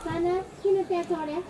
साना किन त्यहाँ चढ्या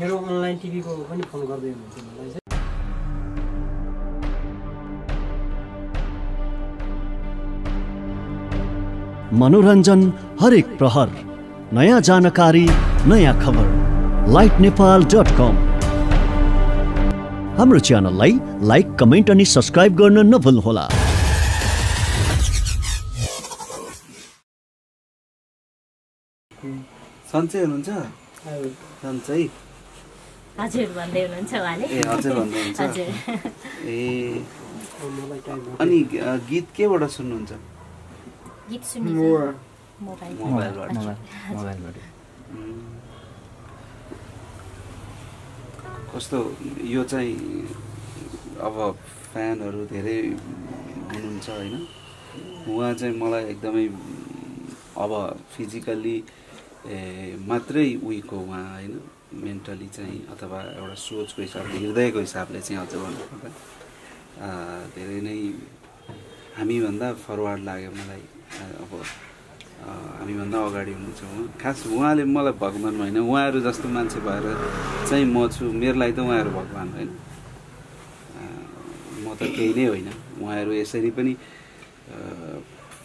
मेरो अनलाइन टिभीको पनि फोन गर्दै हुनुहुन्छ मलाई चाहिँ मनोरञ्जन हरेक प्रहर नयाँ जानकारी नयाँ खबर lightnepal.com हाम्रो च्यानललाई लाइक कमेन्ट अनि सब्स्क्राइब गर्न नभुल्नुहोला। सन्चै हुनुहुन्छ? सन्चै हजुर भन्दै हुनुहुन्छ उहाँले। ए हजुर भन्दै हुनुहुन्छ। ए अनि गीत केबाट सुन्नुहुन्छ? गीत सुन्नु मोबाइलबाट। कस्तो यो चाहिँ अब फ्यानहरू धेरै हुनुहुन्छ होइन, उहाँ चाहिँ मलाई एकदमै अब फिजिकल्ली मात्रै उयोको उहाँ होइन, मेन्टली चाहिँ अथवा एउटा सोचको हिसाबले हृदयको हिसाबले चाहिँ अझ भन्नुपर्दा धेरै नै हामीभन्दा फरवार्ड लाग्यो मलाई। अब हामीभन्दा अगाडि हुनुहुन्छ उहाँ। खास उहाँले मलाई भगवान् होइन, उहाँहरू जस्तो मान्छे भएर चाहिँ म छु, मेरो लागि त उहाँहरू भगवान् होइन, म त केही नै होइन। उहाँहरू यसरी पनि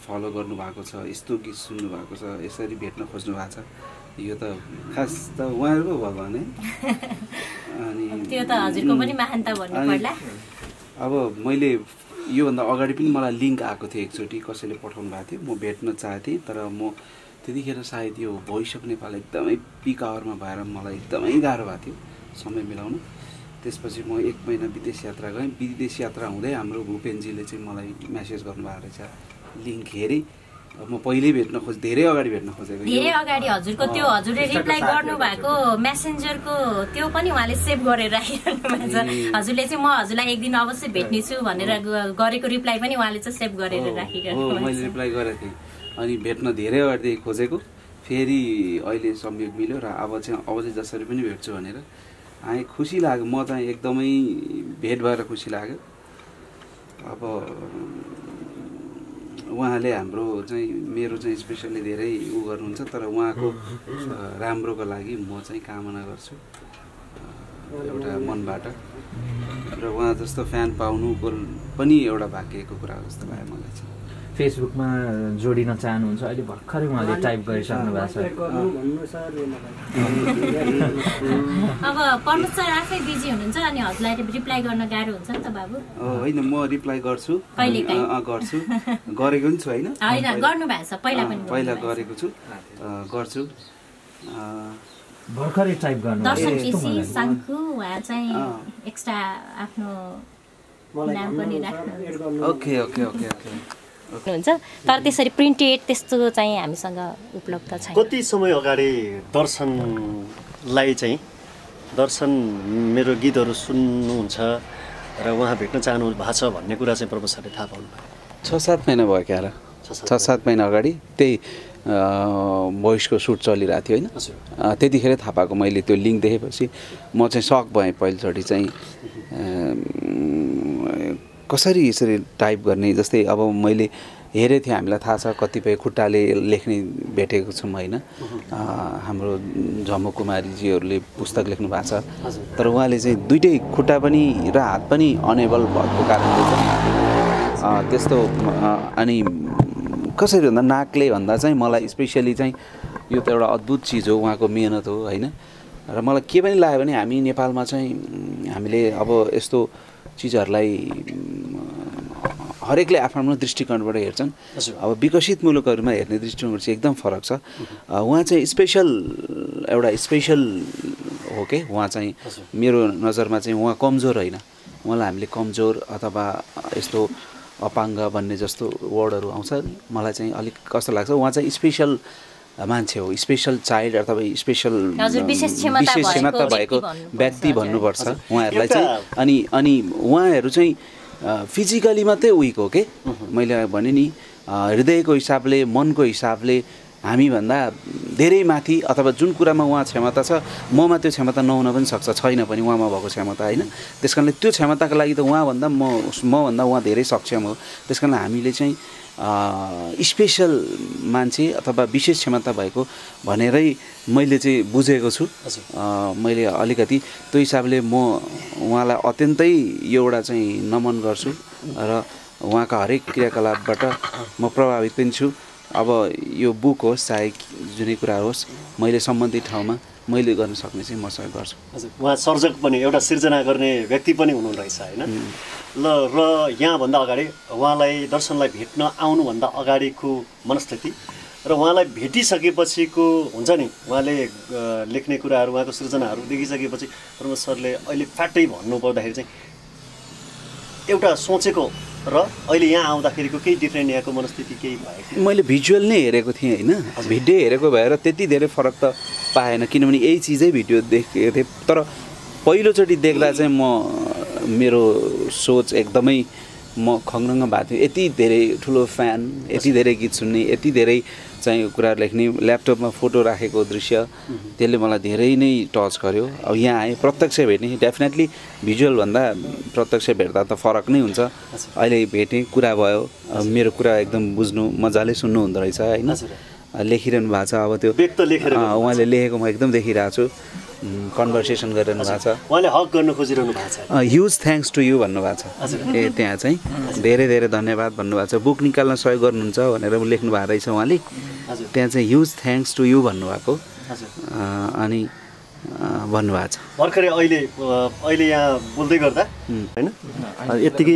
फलो गर्नुभएको छ, यस्तो गीत सुन्नु भएको छ, यसरी भेट्न खोज्नु भएको छ, यो त खास त उहाँहरूको भगवान् है। अनि त्यो त हजुरको पनि महानता भन्नु पर्ला। अब मैले योभन्दा अगाडि पनि मलाई लिङ्क आएको थियो एकचोटि, कसैले पठाउनु भएको थियो, म भेट्न चाहेँ तर म त्यतिखेर सायद यो भोइस अफ नेपाल एकदमै पिक आवरमा भएर मलाई एकदमै गाह्रो भएको थियो समय मिलाउन। त्यसपछि म 1 महिना विदेश यात्रा गएँ। विदेश यात्रा हुँदै हाम्रो भूपेनजीले चाहिँ मलाई मेसेज गर्नुभएको रहेछ, लिङ्क हेरेँ। म पहिल्यै भेट्न धेरै अगाडि भेट्न खोजेको, धेरै अगाडि हजुरको त्यो हजुरले रिप्लाई गर्नु भएको मेसेन्जरको त्यो पनि उहाँले सेभ गरेर राखिरहनु भएको छ। हजुरले चाहिँ म हजुरलाई एक दिन अवश्य भेट्ने छु भनेर गरेको रिप्लाई पनि उहाँले चाहिँ सेभ गरेर राखिरहनु भएको छ। मैले रिप्लाई गरेको थिएँ अनि भेट्न धेरै अगाडिदेखि खोजेको, फेरि अहिले संयोग मिल्यो र अब चाहिँ जसरी पनि भेट्छु भनेर आएँ। खुसी लाग्यो, म चाहिँ एकदमै भेट भएर खुसी लाग्यो। अब उहाँले हाम्रो चाहिँ मेरो चाहिँ स्पेसल्ली धेरै उ गर्नुहुन्छ, तर उहाँको राम्रोको लागि म चाहिँ कामना गर्छु एउटा मनबाट, र उहाँ जस्तो फ्यान पाउनुको पनि एउटा भाग्यको कुरा जस्तो लाग्यो मलाई चाहिँ। फेसबुकमा जोडिन चाहनुहुन्छ? अहिले भर्खरै उहाँले टाइप गरिसक्नु भएको छ। अब प्रमोद सर आफै बिजी हुनुहुन्छ अनि हजुरलाई रिप्लाई गर्न गाह्रो हुन्छ नि त बाबु? होइन, म रिप्लाई गर्छु, गर्छु, गरेको पनि छु होइन, गर्नु भएको छ पहिला गरेको छु, गर्छु। भर्खरै टाइप गर्नु दर्शन केसी साङ्कु उहाँ चाहिँ एक्स्ट्रा आफ्नो नाम पनि राख्नु। ओके ओके ओके ओके हुन्छ, तर त्यसरी प्रिन्टेड त्यस्तो चाहिँ हामीसँग उपलब्ध छैन। कति समय अगाडि दर्शन मेरो गीतहरू सुन्नुहुन्छ र उहाँ भेट्न चाहनु भएको छ भन्ने कुरा चाहिँ प्रमोद सरले थाहा पाउनु भयो? 6-7 महिना भयो क्या, 6-7 महिना अगाडि त्यही भोइसको सुट चलिरहेको थियो होइन, त्यतिखेर थाहा पाएको मैले। त्यो लिङ्क देखेपछि म चाहिँ सक भएँ पहिलोचोटि चाहिँ, कसरी यसरी टाइप गर्ने। जस्तै अब मैले हेरेको थियो हामीलाई थाहा छ कतिपय खुट्टाले लेख्ने भेटेको छौँ होइन हाम्रो झमक कुमारीजीहरूले पुस्तक लेख्नु भएको छ तर उहाँले चाहिँ दुइटै खुट्टा पनि र हात पनि अनेबल भएको कारणले चाहिँ त्यस्तो अनि कसरी भन्दा नाकले भन्दा चाहिँ मलाई स्पेसली चाहिँ यो त एउटा अद्भुत चिज हो उहाँको मेहनत हो होइन र मलाई के पनि लाग्यो भने हामी नेपालमा चाहिँ हामीले अब यस्तो चिजहरूलाई हरेकले आफ्नो दृष्टिकोणबाट हेर्छन् अब विकसित मुलुकहरूमा हेर्ने दृष्टिकोण चाहिँ एकदम फरक छ उहाँ चाहिँ स्पेसल हो के उहाँ चाहिँ मेरो नजरमा चाहिँ उहाँ कमजोर होइन उहाँलाई हामीले कमजोर अथवा यस्तो अपाङ्ग भन्ने जस्तो वर्डहरू आउँछ मलाई चाहिँ अलिक कस्तो लाग्छ उहाँ चाहिँ स्पेसल मान्छे हो स्पेसल चाइल्ड अथवा स्पेसल विशेष क्षमता भएको व्यक्ति भन्नुपर्छ उहाँहरूलाई चाहिँ अनि उहाँहरू चाहिँ फिजिकली मात्रै विक हो के मैले भने नि हृदयको हिसाबले मनको हिसाबले हामीभन्दा धेरै माथि अथवा जुन कुरामा उहाँ क्षमता छ ममा त्यो क्षमता नहुन पनि सक्छ छैन पनि उहाँमा भएको क्षमता होइन त्यस कारणले त्यो क्षमताको लागि त उहाँभन्दा मभन्दा उहाँ धेरै सक्षम हो त्यस कारण हामीले चाहिँ स्पेसल मान्छे अथवा विशेष क्षमता भएको भनेरै मैले चाहिँ बुझेको छु मैले अलिकति त्यो हिसाबले म उहाँलाई अत्यन्तै एउटा चाहिँ नमन गर्छु र उहाँका हरेक क्रियाकलापबाट म प्रभावित पनि छु अब यो बुक होस् चाहे जुनै कुरा होस् मैले सम्बन्धित ठाउँमा मैले गर्न सक्ने चाहिँ म सहयोग गर्छु हजुर उहाँ सर्जक पनि एउटा सिर्जना गर्ने व्यक्ति पनि हुनुहुँदो रहेछ होइन ल र यहाँभन्दा अगाडि उहाँलाई दर्शनलाई भेट्न आउनुभन्दा अगाडिको मनस्थिति र उहाँलाई भेटिसकेपछिको हुन्छ नि उहाँले लेख्ने कुराहरू उहाँको सृजनाहरू देखिसकेपछि प्रमोद सरले अहिले फ्याट्टै भन्नुपर्दाखेरि चाहिँ एउटा सोचेको र अहिले यहाँ आउँदाखेरिको केही डिफ्रेन्ट यहाँको मनस्थिति केही भयो मैले भिजुअल नै हेरेको थिएँ होइन भिडियो हेरेको भएर त्यति धेरै फरक त पाएन किनभने यही चिजै भिडियो देखेको थिएँ तर पहिलोचोटि देख्दा चाहिँ मेरो सोच एकदमै म खङ्गङ्ग भएको थियो यति धेरै ठुलो फ्यान यति धेरै गीत सुन्ने यति धेरै चाहिँ कुरा लेख्ने ल्यापटपमा फोटो राखेको दृश्य त्यसले मलाई धेरै नै टच गर्यो अब यहाँ आएँ प्रत्यक्ष भेट्ने डेफिनेटली भिजुअलभन्दा प्रत्यक्ष भेट्दा त फरक नै हुन्छ अहिले भेटेँ कुरा भयो मेरो कुरा एकदम बुझ्नु मजाले सुन्नु हुँदो रहेछ होइन लेखिरहनु भएको छ अब त्यो उहाँले लेखेको म एकदम देखिरहेको छु कन्भर्सेसन गरिरहनु भएको छ उहाँले हक गर्न खोजिरहनु भएको छ ह्युज थ्याङ्क्स टु यु भन्नुभएको छ त्यहाँ चाहिँ धेरै धेरै धन्यवाद भन्नुभएको छ बुक निकाल्न सहयोग गर्नुहुन्छ भनेर लेख्नु भएको रहेछ उहाँले त्यहाँ चाहिँ ह्युज थ्याङ्क्स टु यु भन्नुभएको अनि भन्नुभएको छ भर्खरै अहिले यहाँ बोल्दै गर्दा होइन यतिकै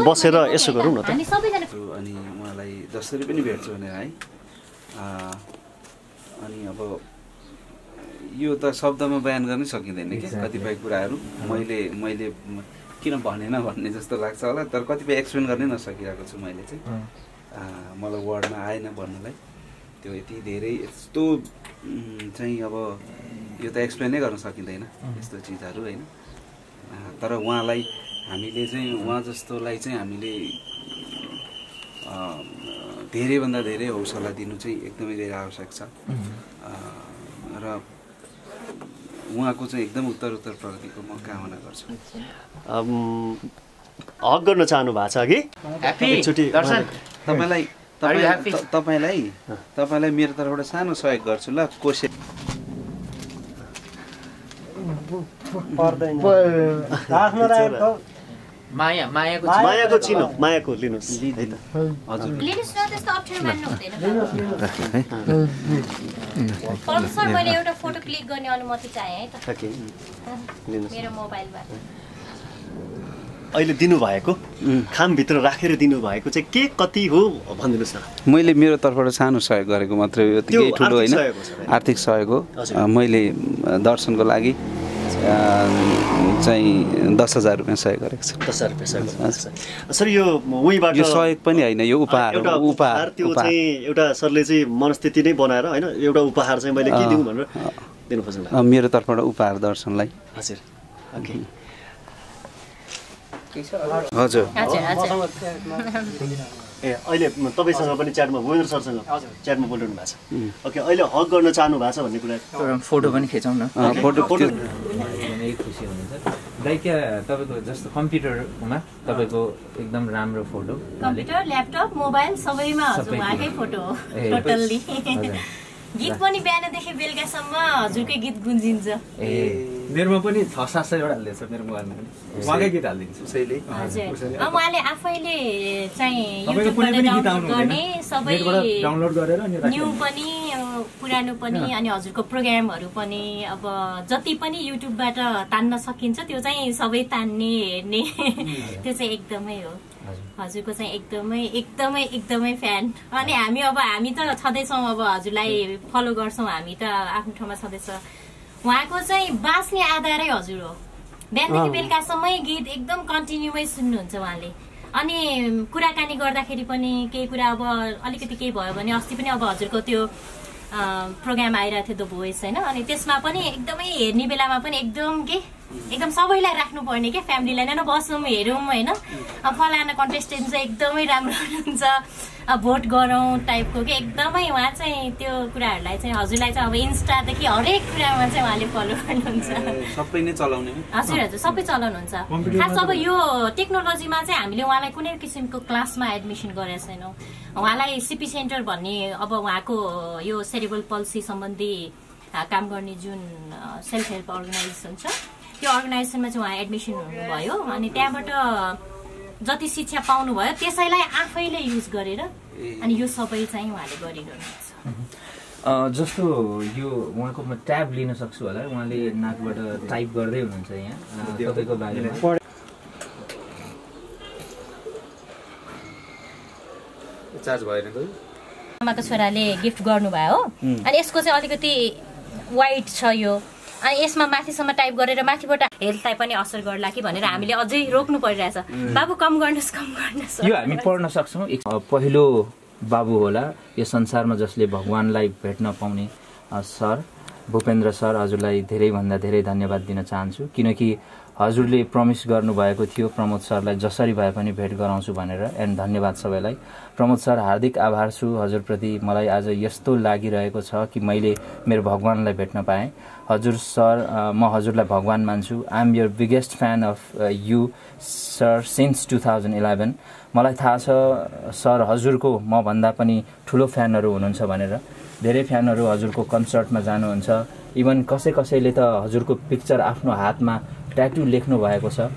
बसेर यसो गरौँ न त अनि उहाँलाई जसरी पनि भेट्छु भनेर है अनि अब यो त शब्दमा बयान गर्नै सकिँदैन कि कतिपय कुराहरू मैले किन भनेन भन्ने जस्तो लाग्छ होला तर कतिपय एक्सप्लेन गर्नै नसकिरहेको छु मैले चाहिँ मलाई वर्डमा आएन भन्नुलाई त्यो यति धेरै यस्तो चाहिँ अब यो त एक्सप्लेनै गर्न सकिँदैन यस्तो चिजहरू होइन तर उहाँलाई हामीले चाहिँ उहाँ जस्तोलाई चाहिँ हामीले धेरैभन्दा धेरै हौसला दिनु चाहिँ एकदमै धेरै आवश्यक छ र उहाँको चाहिँ एकदम उत्तर प्रगतिको म कामना गर्छु हक गर्न चाहनु भएको छ कि एकचोटि तपाईँलाई मेरो तर्फबाट सानो सहयोग गर्छु ल कोसे मायाको चिनो मायाको लिनुहोस् हजुर लिनुहोस् न त्यस्तो अप्ठ्यारो मान्नु हुँदैन सर मैले एउटा फोटो क्लिक गर्ने अनुमति चाहे है त मेरो मोबाइलबाट अहिले दिनुभएको खामभित्र राखेर दिनुभएको चाहिँ के कति हो भनिदिनुहोस् न मैले मेरो तर्फबाट सानो सहयोग गरेको मात्रै हो त्यति ठुलो होइन आर्थिक सहयोग हो मैले दर्शनको लागि चाहिँ 10,000 रुपियाँ सहयोग गरेको छु 10,000 रुपियाँ सहयोग सर यो उहीँबाट यो सहयोग पनि होइन यो उपहार त्यो चाहिँ एउटा सरले चाहिँ मनस्थिति नै बनाएर होइन एउटा उपहार चाहिँ मैले के दिउँ भनेर दिनु खोज्नु मेरो तर्फबाट उपहार दर्शनलाई हजुर ओके हजुर ए अहिले तपाईँसँग पनि च्याटमा भुवेन्द्र सरसँग च्याटमा बोलिरहनु भएको छ ओके अहिले हक गर्न चाहनु भएको छ भन्ने कुरा फोटो पनि खिचौँ न फोटो खुसी हुनुहुन्छ दाइ क्या तपाईँको जस्तो कम्प्युटरमा तपाईँको एकदम राम्रो फोटो कम्प्युटर ल्यापटप मोबाइल सबैमा हजुर उहाँकै फोटो हो टोटल्ली गीत पनि बिहानदेखि बेलुकासम्म हजुरकै गीत गुन्जिन्छ मेरोमा पनि 600-700 वटा हाल्दैछ मेरो मोबाइलमा पनि उहाँकै गीत हालिदिन्छु हजुर उहाँले आफैले चाहिँ युट्युबबाट डाउनलोड गर्ने सबै डाउनलोड गरेर न्यू पनि पुरानो पनि अनि हजुरको प्रोग्रामहरू पनि अब जति पनि युट्युबबाट तान्न सकिन्छ त्यो चाहिँ सबै तान्ने हेर्ने त्यो चाहिँ एकदमै हो हजुरको चाहिँ एकदमै फ्यान अनि हामी त छँदैछौँ अब हजुरलाई फलो गर्छौँ हामी त आफ्नो ठाउँमा छँदैछ उहाँको चाहिँ बाँच्ने आधारै हजुर हो बिहानदेखि बेलुकासम्मै गीत एकदम कन्टिन्यूमै सुन्नुहुन्छ उहाँले अनि कुराकानी गर्दाखेरि पनि केही कुरा अब अलिकति केही भयो भने अस्ति पनि अब हजुरको त्यो प्रोग्राम आइरहेको थियो द भोइस होइन अनि त्यसमा पनि एकदमै हेर्ने बेलामा पनि एकदम सबैलाई राख्नुपर्ने क्या फ्यामिलीलाई नै बसौँ हेरौँ होइन फलाना कन्टेस्टेन्ट चाहिँ एकदमै राम्रो हुनुहुन्छ भोट गरौँ टाइपको कि एकदमै उहाँ चाहिँ त्यो कुराहरूलाई चाहिँ हजुरलाई चाहिँ अब इन्स्टादेखि हरेक कुरामा चाहिँ उहाँले फलो गर्नुहुन्छ सबै नै चलाउने हजुर सबै चलाउनुहुन्छ खास अब यो टेक्नोलोजीमा चाहिँ हामीले उहाँलाई कुनै किसिमको क्लासमा एडमिसन गरेका छैनौँ उहाँलाई सिपी सेन्टर भन्ने अब उहाँको यो सेरिब्रल पल्सी सम्बन्धी काम गर्ने जुन सेल्फ हेल्प अर्गनाइजेसन छ त्यो अर्गनाइजेसनमा चाहिँ उहाँ एडमिसन हुनुभयो अनि त्यहाँबाट जति शिक्षा पाउनुभयो त्यसैलाई आफैले युज गरेर अनि यो सबै चाहिँ उहाँले गरिरहनुहुन्छ जस्तो यो उहाँको म ट्याब लिन सक्छु होला उहाँले नाकबाट टाइप गर्दै हुनुहुन्छ यहाँ तपाईँको बारेमा चार्ज भएन आमाको छोराले गिफ्ट गर्नुभयो हो अनि यसको चाहिँ अलिकति वाइट छ यो अनि यसमा माथिसम्म टाइप गरेर माथिबाट हेल्थलाई पनि असर गर्ला कि भनेर हामीले अझै रोक्नु परिरहेछ बाबु कम गर्नुहोस् यो हामी पढ्न सक्छौँ पहिलो बाबु होला यो संसारमा जसले भगवानलाई भेट्न पाउने सर भूपेन्द्र सर हजुरलाई धेरैभन्दा धेरै धन्यवाद दिन चाहन्छु किनकि हजुरले प्रमिस गर्नुभएको थियो प्रमोद सरलाई जसरी भए पनि भेट गराउँछु भनेर एन्ड धन्यवाद सबैलाई प्रमोद सर हार्दिक आभार छु हजुरप्रति मलाई आज यस्तो लागिरहेको छ कि मैले मेरो भगवानलाई भेट्न पाएँ हजुर सर म हजुरलाई भगवान मान्छु I am your biggest fan of you sir since 2011 मलाई थाहा छ सर हजुरको म भन्दा पनि ठुलो फ्यानहरू हुनुहुन्छ भनेर धेरै फ्यानहरू हजुरको कन्सर्टमा जानुहुन्छ इभन कसैले त हजुरको पिक्चर आफ्नो हातमा ट्याटु लेख्नु भएको छ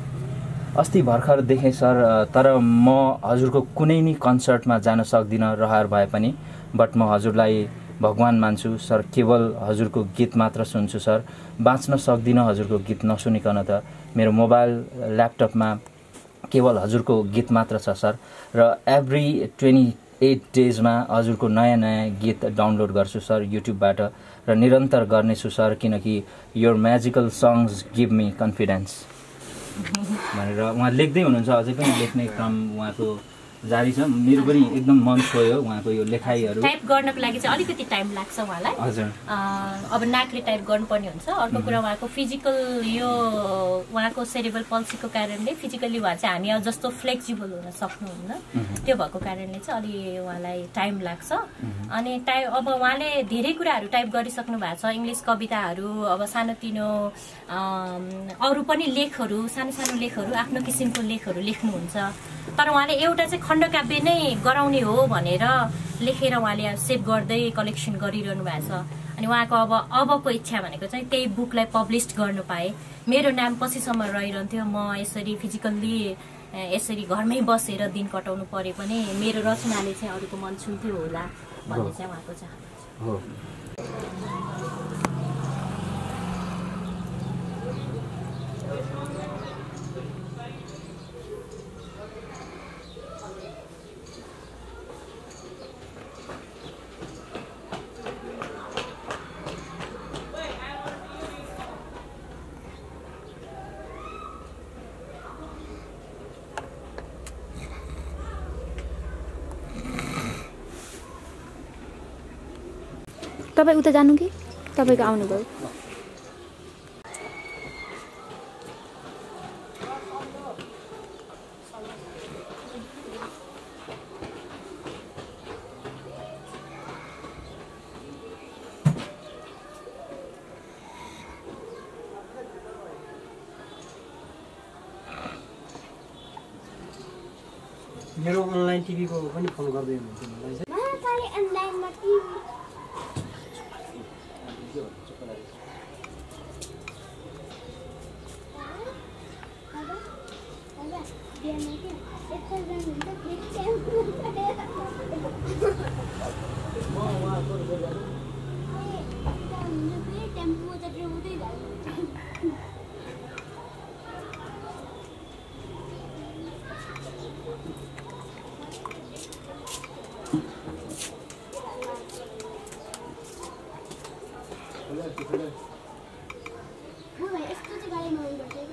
अस्ति भर्खर देखेँ सर तर म हजुरको कुनै नि कन्सर्टमा जान सक्दिनँ रहर भए पनि बट म हजुरलाई भगवान मान्छु सर केवल हजुरको गीत मात्र सुन्छु सर बाँच्न सक्दिनँ हजुरको गीत नसुनिकन त मेरो मोबाइल ल्यापटपमा केवल हजुरको गीत मात्र छ सर र एभ्री 28 डेजमा हजुरको नयाँ गीत डाउनलोड गर्छु सर युट्युबबाट र निरन्तर गर्नेछु सर किनकि your magical songs give me confidence भनेर उहाँ लेख्दै हुनुहुन्छ अझै पनि लेख्ने क्रम उहाँको जारी छ मेरो पनि एकदम मन छोयो उहाँको यो लेखाइहरू टाइप गर्नको लागि चाहिँ अलिकति टाइम लाग्छ उहाँलाई हजुर अब नाकले टाइप गर्नुपर्ने हुन्छ अर्को कुरा उहाँको फिजिकल यो उहाँको सेरिब्रल पल्सीको कारणले फिजिकली उहाँ चाहिँ हामी जस्तो फ्लेक्सिबल हुन सक्नुहुन्न त्यो भएको कारणले चाहिँ अलि उहाँलाई टाइम लाग्छ अनि अब उहाँले धेरै कुराहरू टाइप गरिसक्नु भएको छ इङ्ग्लिस कविताहरू अब सानोतिनो अरू पनि लेखहरू सानो लेखहरू आफ्नो किसिमको लेखहरू लेख्नुहुन्छ तर उहाँले एउटा चाहिँ खण्डकाव्य नै गराउने हो भनेर लेखेर उहाँले सेभ गर्दै कलेक्सन गरिरहनु भएको छ अनि उहाँको अबको इच्छा भनेको चाहिँ त्यही बुकलाई पब्लिस गर्नु पाए मेरो नाम पछिसम्म रहिरहन्थ्यो म यसरी फिजिकल्ली यसरी घरमै बसेर दिन कटाउनु परे पनि मेरो रचनाले चाहिँ अरूको मन छुन्थ्यो होला भन्ने चाहिँ उहाँको चाहना हो तपाईँ उता जानु कि तपाईँको आउनुभयो मेरो अनलाइन टिभीको पनि फोन गर्दै हुनुहुन्छ मलाई चाहिँ महाकाली अनलाइनमा टिभी टेम्पो त ड्राउँदै यस्तो चाहिँ गाडी मनपर्छ कि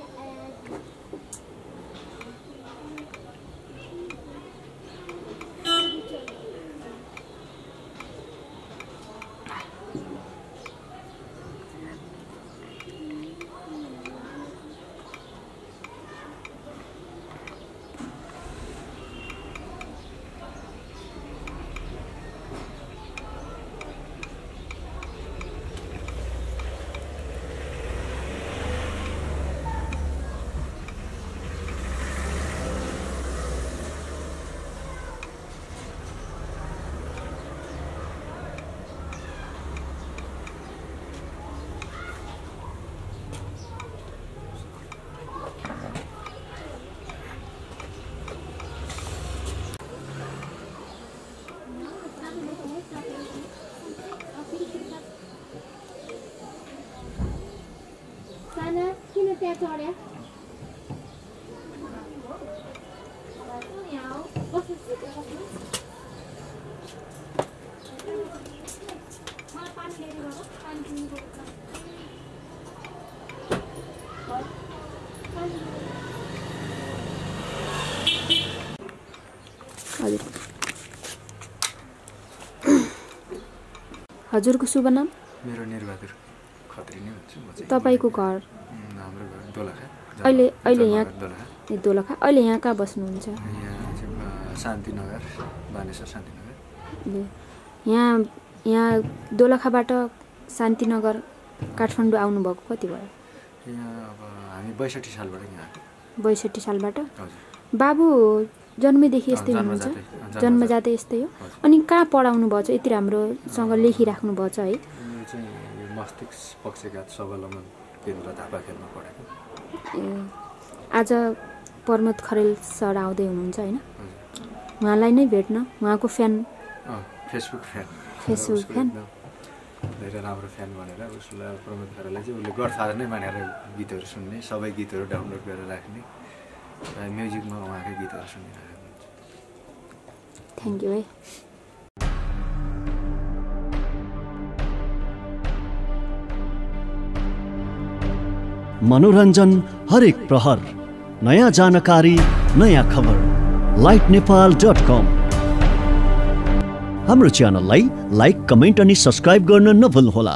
किन त्यहाँ चढ्या हजुरको शुभ नाम? मेरो निर्बहादुर खत्री नै भन्छु म चाहिँ। तपाईँको घर? हाम्रो घर दोलखा। अहिले यहाँ दोलखा। दोलखा। अहिले यहाँ कहाँ बस्नुहुन्छ? यहाँ चाहिँ शान्तिनगर, बानेश्वर शान्तिनगर। यहाँ दोलखाबाट शान्तिनगर काठमाडौँ आउनुभएको कति भयो? यहाँ अब हामी 62 सालबाट यहाँ आएको। 62 सालबाट? हजुर। बाबु जन्मेदेखि यस्तै हुनुहुन्छ? जन्मजातै यस्तै हो? अनि कहाँ पढाउनु भयो चाहिँ यति राम्रोसँग लेखिराख्नु भयो है? यो चाहिँ मस्तिष्क पक्षघात स्वावलम्बन केन्द्र धापाखेलमा पढाएको। आज प्रमोद खरेल सर आउँदै हुनुहुन्छ होइन? उहाँलाई नै भेट्न, उहाँको फ्यान? फेसबुक फ्यान धेरै राम्रो फ्यान भनेर उसलाई प्रमोद खरेललाई चाहिँ उसले गडफादर नै मानेर गीतहरू सुन्ने, सबै गीतहरू डाउनलोड गरेर राख्ने, म्युजिकमा उहाँकै गीतहरू सुनिरहेको हुन्छ। थ्याङ्क यू है। मनोरञ्जन हरेक प्रहर, नयाँ जानकारी, नयाँ खबर, lightnepal.com। हाम्रो च्यानललाई लाइक, कमेन्ट अनि सब्स्क्राइब गर्न नभुल्नुहोला।